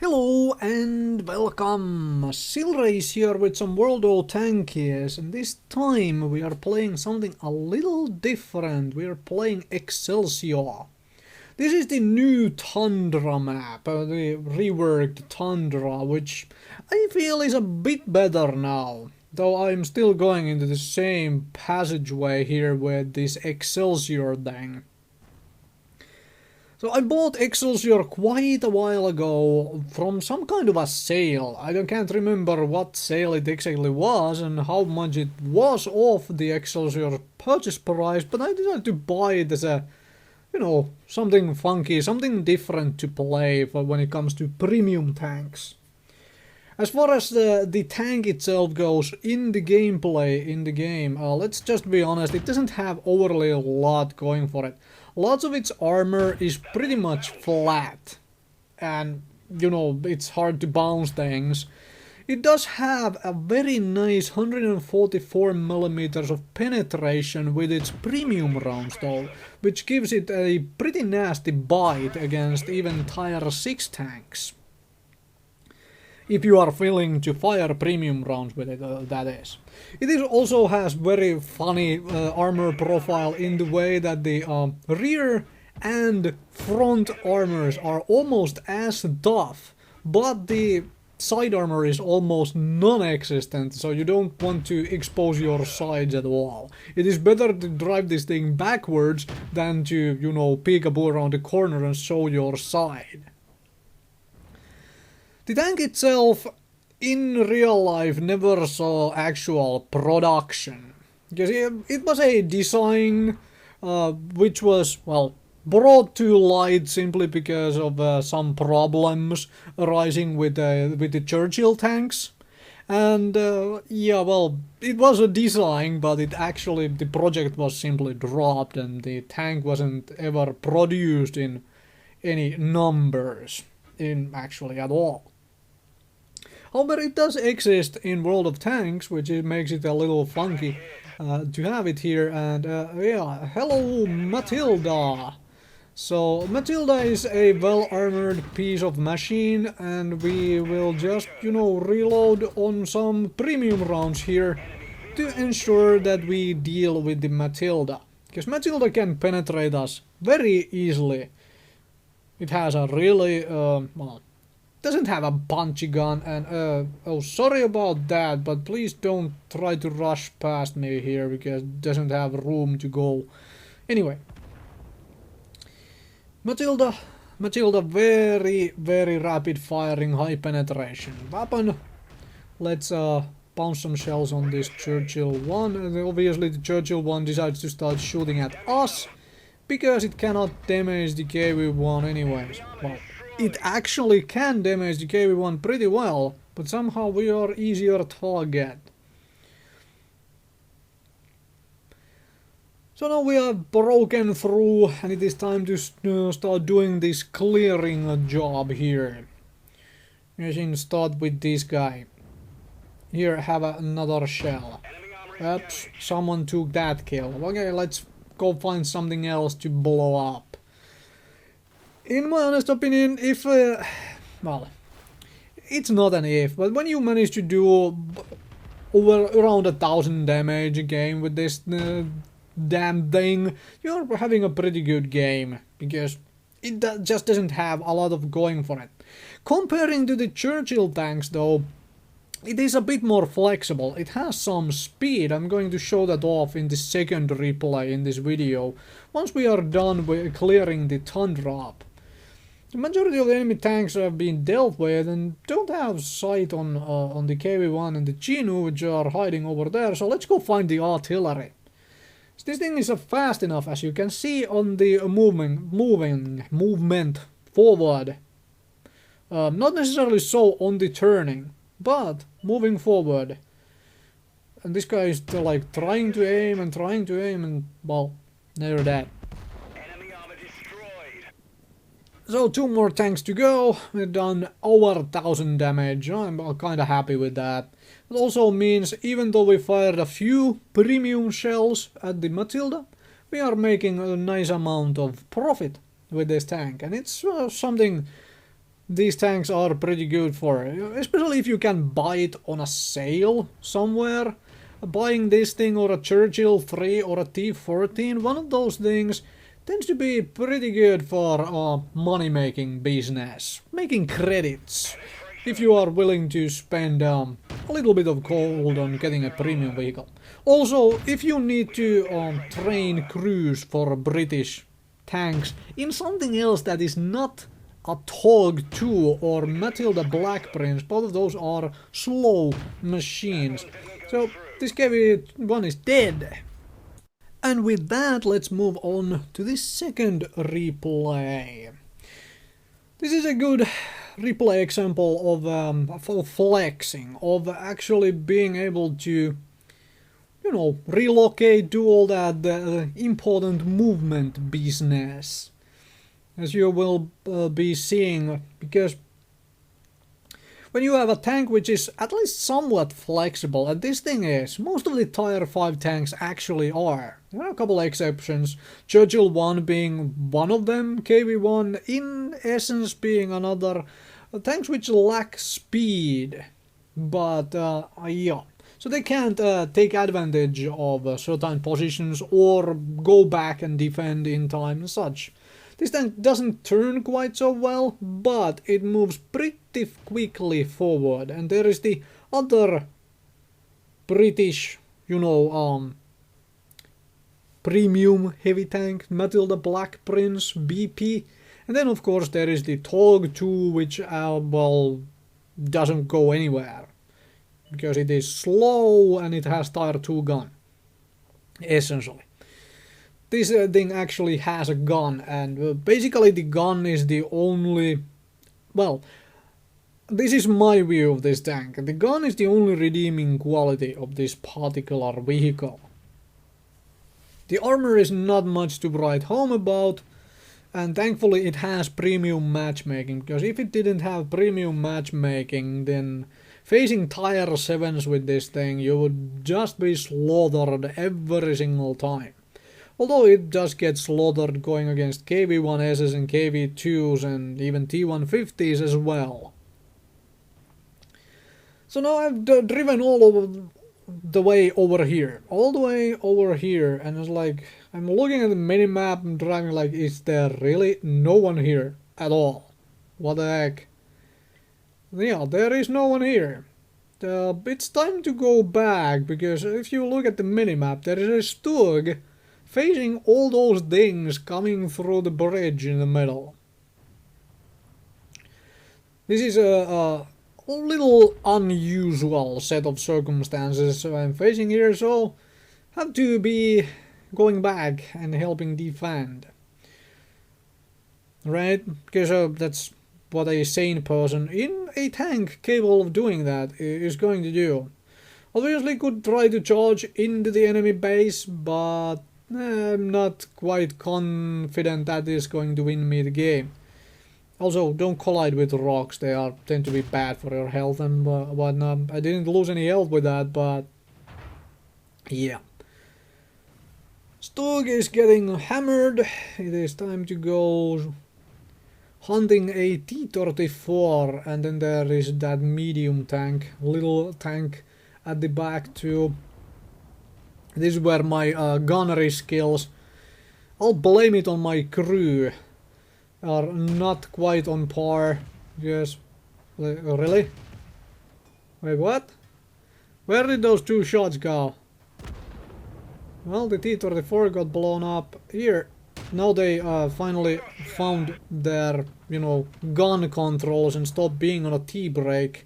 Hello and welcome! Silrace here with some World of Tankies, and this time we are playing something a little different. We are playing Excelsior. This is the new Tundra map, the reworked Tundra, which I feel is a bit better now. Though I'm still going into the same passageway here with this Excelsior thing. So I bought Excelsior quite a while ago from some kind of a sale. I can't remember what sale it exactly was and how much it was off the Excelsior purchase price, but I decided to buy it as a, something funky, something different to play for when it comes to premium tanks. As far as the tank itself goes in the gameplay in the game, let's just be honest, it doesn't have overly a lot going for it. Lots of its armor is pretty much flat, and it's hard to bounce things. It does have a very nice 144mm of penetration with its premium rounds though, which gives it a pretty nasty bite against even tier 6 tanks. If you are willing to fire premium rounds with it, that is. It also has very funny armor profile in the way that the rear and front armors are almost as tough, but the side armor is almost non-existent, so you don't want to expose your sides at all. It is better to drive this thing backwards than to, peekaboo around the corner and show your side. The tank itself, in real life, never saw actual production. Because it was a design which was, brought to light simply because of some problems arising with the Churchill tanks. And, it was a design, but the project was simply dropped and the tank wasn't ever produced in any numbers, at all. However, it does exist in World of Tanks, which makes it a little funky to have it here. And hello Matilda! So Matilda is a well-armored piece of machine, and we will just, reload on some premium rounds here to ensure that we deal with the Matilda. Because Matilda can penetrate us very easily. It has a really, doesn't have a punchy gun, and oh, sorry about that, but please don't try to rush past me here because it doesn't have room to go. Anyway, Matilda, very rapid firing, high penetration weapon. Let's bounce some shells on this Churchill one, and obviously the Churchill one decides to start shooting at us because it cannot damage the KV-1 anyways. Well, it actually can damage the KV-1 pretty well, but somehow we are easier target. So now we have broken through, and it is time to start doing this clearing job here. You can start with this guy. Here, have another shell. Oops, someone took that kill. Okay, let's go find something else to blow up. In my honest opinion, if, it's not an if, but when you manage to do around 1,000 damage a game with this damn thing, you're having a pretty good game, because it just doesn't have a lot of going for it. Comparing to the Churchill tanks though, it is a bit more flexible. It has some speed. I'm going to show that off in the second replay in this video, once we are done with clearing the Tundra up. The majority of the enemy tanks have been dealt with and don't have sight on the KV-1 and the Chinu, which are hiding over there, so let's go find the artillery. This thing is fast enough, as you can see on the movement forward. Not necessarily so on the turning, but moving forward. And this guy is like trying to aim and well, they're dead. So 2 more tanks to go. We've done over 1,000 damage. I'm kinda happy with that. It also means even though we fired a few premium shells at the Matilda, we are making a nice amount of profit with this tank. And it's something these tanks are pretty good for, especially if you can buy it on a sale somewhere. Buying this thing or a Churchill 3 or a T14, one of those things tends to be pretty good for money-making business, making credits, if you are willing to spend a little bit of gold on getting a premium vehicle. Also, if you need to train crews for British tanks in something else that is not a Tog 2 or Matilda Black Prince, both of those are slow machines. So this KV-1 is dead. And with that, let's move on to the second replay. This is a good replay example of flexing, of actually being able to, you know, relocate, do all that important movement business, as you will be seeing, because when you have a tank which is at least somewhat flexible, and this thing is, most of the Tier 5 tanks actually are. There are a couple exceptions, Churchill 1 being one of them, KV-1 in essence being another, tanks which lack speed, but yeah. So they can't take advantage of certain positions or go back and defend in time and such. This tank doesn't turn quite so well, but it moves pretty quickly forward. And there is the other British, you know, premium heavy tank, Matilda Black Prince, BP. And then of course there is the Tog 2, which, well, doesn't go anywhere. Because it is slow and it has Tier 2 gun, essentially. This thing actually has a gun, and basically the gun is the only... Well, this is my view of this tank. The gun is the only redeeming quality of this particular vehicle. The armor is not much to write home about, and thankfully it has premium matchmaking, because if it didn't have premium matchmaking, then facing Tier 7s with this thing, you would just be slaughtered every single time. Although it does get slaughtered going against KV-1Ss and KV-2s and even T-150s as well. So now I've driven all over the way over here. All the way over here, and it's like, I'm looking at the minimap and driving like, is there really no one here at all? What the heck? Yeah, there is no one here. It's time to go back, because if you look at the minimap, there is a Stug facing all those things coming through the bridge in the middle. This is a little unusual set of circumstances I'm facing here, so have to be going back and helping defend. Right? Because that's what a sane person in a tank capable of doing that is going to do. Obviously could try to charge into the enemy base, but I'm not quite confident that is going to win me the game. Also, don't collide with rocks, they tend to be bad for your health and whatnot. I didn't lose any health with that, but yeah. Stug is getting hammered. It is time to go hunting a T-34, and then there is that medium tank, little tank at the back too. This is where my gunnery skills, I'll blame it on my crew, are not quite on par. Yes. Really? Wait, what? Where did those two shots go? Well, the T-34 got blown up here. Now they finally found their, you know, gun controls and stopped being on a T-brake.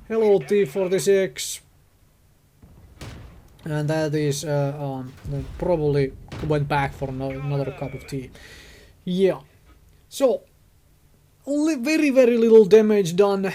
Hello, T-46. And that is probably went back for another cup of tea. Yeah. So, only very little damage done.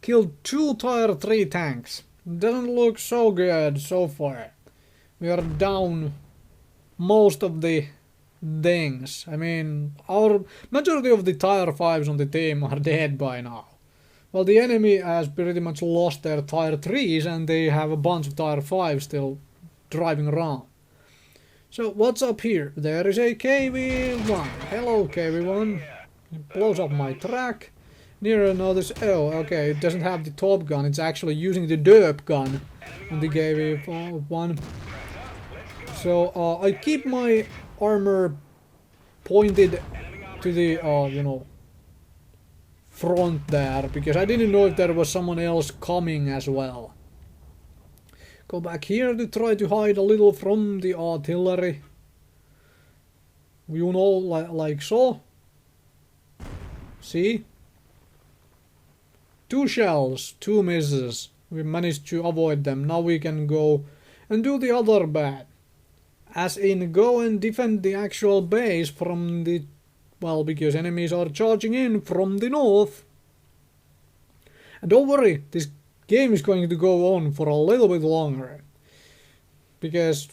Killed 2 Tier 3 tanks. Doesn't look so good so far. We are down most of the things. I mean, our majority of the Tier 5s on the team are dead by now. Well, the enemy has pretty much lost their Tier 3s, and they have a bunch of Tier 5s still driving around. So what's up here? There is a KV-1. Hello, KV-1. It blows up my track. Near notice. Oh, okay, it doesn't have the top gun, it's actually using the derp gun on the KV-1. So I keep my armor pointed to the, you know, front there, because I didn't know if there was someone else coming as well. Go back here to try to hide a little from the artillery. You know, like so. See? 2 shells, 2 misses. We managed to avoid them. Now we can go and do the other bad. As in, go and defend the actual base from the... well, because enemies are charging in from the north. And don't worry, this game is going to go on for a little bit longer. Because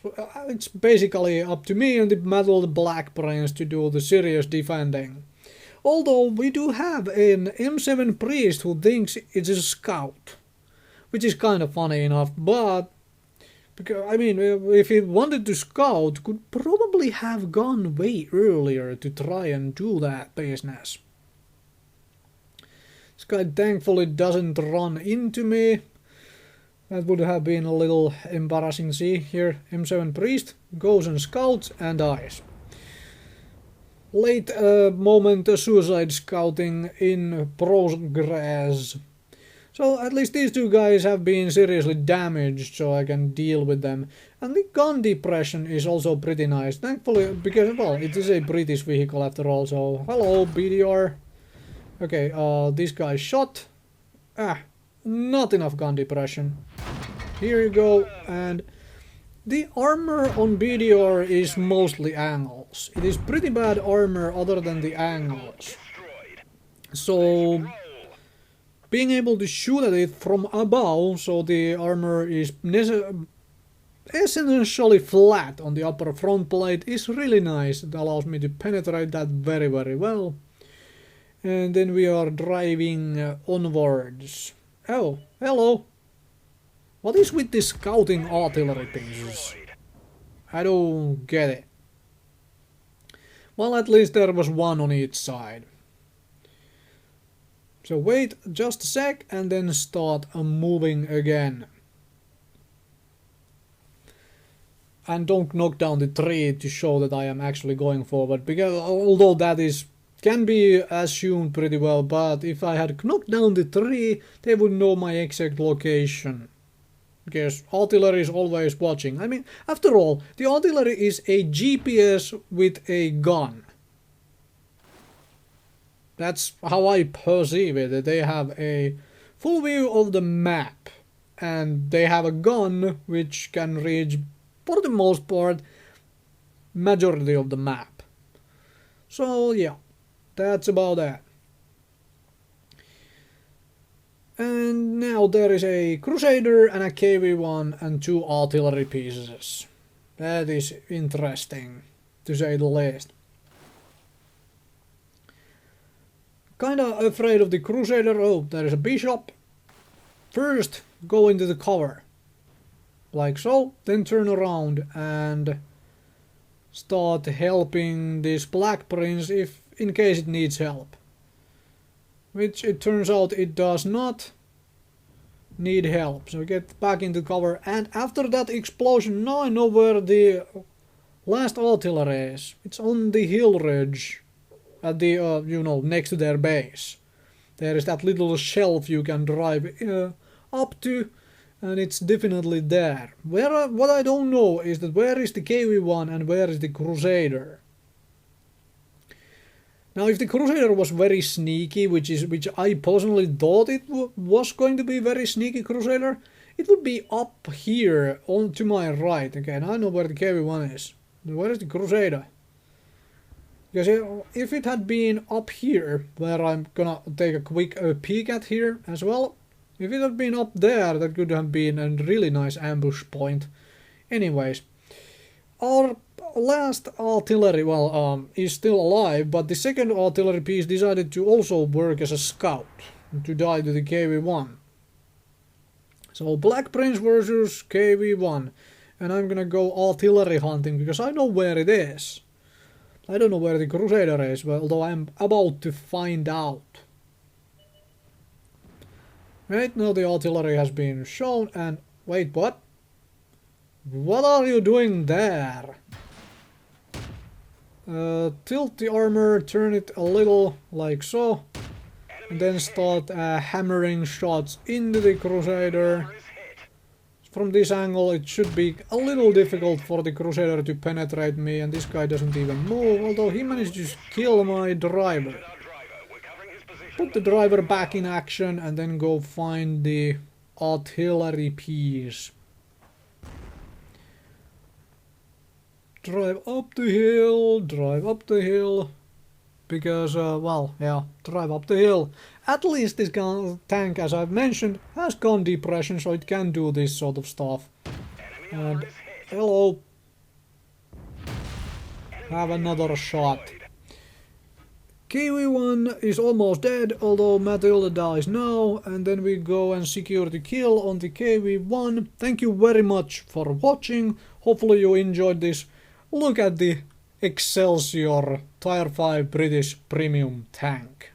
it's basically up to me and the Metal Black Prince to do the serious defending. Although we do have an M7 priest who thinks it's a scout. Which is kind of funny enough, but... because, I mean, if he wanted to scout, could probably have gone way earlier to try and do that business. This guy thankfully doesn't run into me. That would have been a little embarrassing. See here, M7 priest goes and scouts and dies. Late moment suicide scouting in progress. So at least these 2 guys have been seriously damaged, so I can deal with them. And the gun depression is also pretty nice, thankfully, because, well, it is a British vehicle after all, so hello BDR. Okay, this guy shot. Not enough gun depression. Here you go, and the armor on BDR is mostly angles. It is pretty bad armor other than the angles. So... being able to shoot at it from above, so the armor is essentially flat on the upper front plate, is really nice. It allows me to penetrate that very, very well. And then we are driving onwards. Oh, hello. What is with these scouting artillery pieces? I don't get it. Well, at least there was one on each side. So wait just a sec and then start moving again. And don't knock down the tree to show that I am actually going forward, because although that can be assumed pretty well, but if I had knocked down the tree, they would know my exact location. Because artillery is always watching. I mean, after all, the artillery is a GPS with a gun. That's how I perceive it. They have a full view of the map. And they have a gun which can reach, for the most part, majority of the map. So yeah, that's about that. And now there is a Crusader and a KV-1 and 2 artillery pieces. That is interesting, to say the least. Kinda afraid of the Crusader. Oh, there is a bishop. First, go into the cover. Like so, then turn around and start helping this Black Prince in case it needs help. Which it turns out it does not need help. So get back into cover, and after that explosion, now I know where the last artillery is. It's on the hill ridge at the, you know, next to their base. There is that little shelf you can drive up to, and it's definitely there. What I don't know is that where is the KV-1 and where is the Crusader? Now, if the Crusader was very sneaky, which I personally thought it was going to be very sneaky Crusader, it would be up here on to my right. Again, I know where the KV-1 is. Where is the Crusader? Because if it had been up here, where I'm gonna take a quick peek at here as well, if it had been up there, that could have been a really nice ambush point. Anyways, our last artillery, is still alive, but the second artillery piece decided to also work as a scout, to die to the KV-1. So Black Prince versus KV-1, and I'm gonna go artillery hunting, because I know where it is. I don't know where the Crusader is, although I'm about to find out. Wait, now the artillery has been shown and... Wait, what? What are you doing there? Tilt the armor, turn it a little, like so. And then start hammering shots into the Crusader. From this angle it should be a little difficult for the Crusader to penetrate me, and this guy doesn't even move, although he managed to kill my driver. Put the driver back in action and then go find the artillery piece. Drive up the hill, because, well, yeah, drive up the hill. At least this tank, as I've mentioned, has gun depression, so it can do this sort of stuff. And, hello. Have another shot. KV-1 is almost dead, although Matilda dies now, and then we go and secure the kill on the KV-1. Thank you very much for watching. Hopefully you enjoyed this look at the Excelsior Tier 5 British premium tank.